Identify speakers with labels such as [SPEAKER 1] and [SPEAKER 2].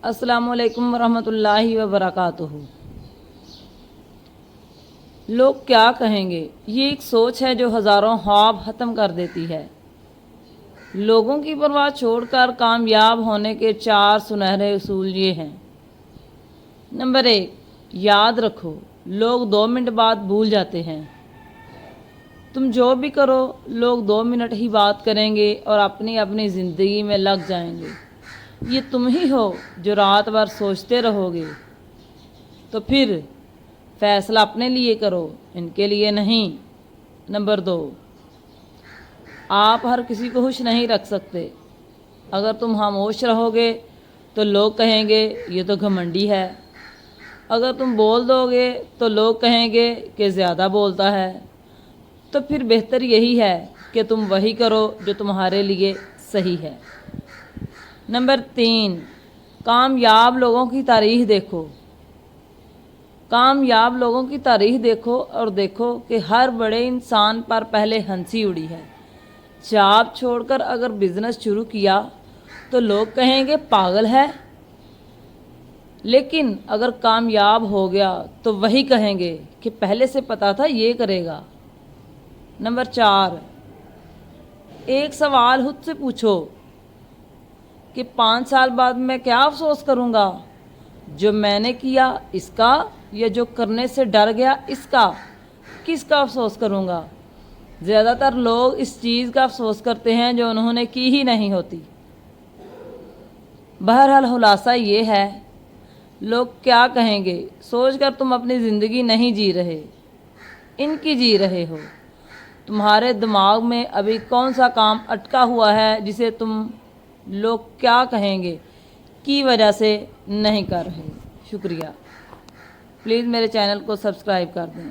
[SPEAKER 1] अस्सलामु अलैकुम वरहमतुल्लाहि वबरकातुहू। लोग क्या कहेंगे, ये एक सोच है जो हज़ारों ख्वाब ख़त्म कर देती है। लोगों की परवाह छोड़कर कामयाब होने के 4 सुनहरे उसूल ये हैं। नंबर 1, याद रखो, लोग 2 मिनट बाद भूल जाते हैं। तुम जो भी करो, लोग 2 मिनट ही बात करेंगे और अपनी अपनी ज़िंदगी में लग जाएंगे। ये तुम ही हो जो रात भर सोचते रहोगे। तो फिर फैसला अपने लिए करो, इनके लिए नहीं। नंबर 2, आप हर किसी को खुश नहीं रख सकते। अगर तुम खामोश रहोगे तो लोग कहेंगे ये तो घमंडी है। अगर तुम बोल दोगे तो लोग कहेंगे कि ज़्यादा बोलता है। तो फिर बेहतर यही है कि तुम वही करो जो तुम्हारे लिए सही है। नंबर 3, कामयाब लोगों की तारीख देखो। कामयाब लोगों की तारीख देखो और देखो कि हर बड़े इंसान पर पहले हंसी उड़ी है। जॉब छोड़कर अगर बिज़नेस शुरू किया तो लोग कहेंगे पागल है, लेकिन अगर कामयाब हो गया तो वही कहेंगे कि पहले से पता था ये करेगा। नंबर 4, एक सवाल खुद से पूछो कि 5 साल बाद मैं क्या अफसोस करूँगा, जो मैंने किया इसका या जो करने से डर गया इसका। किसका अफसोस करूँगा? ज़्यादातर लोग इस चीज़ का अफसोस करते हैं जो उन्होंने की ही नहीं होती। बहरहाल खुलासा ये है, लोग क्या कहेंगे सोचकर तुम अपनी ज़िंदगी नहीं जी रहे, इनकी जी रहे हो। तुम्हारे दिमाग में अभी कौन सा काम अटका हुआ है जिसे तुम लोग क्या कहेंगे की वजह से नहीं कर रहे। शुक्रिया। प्लीज़ मेरे चैनल को सब्सक्राइब कर दें।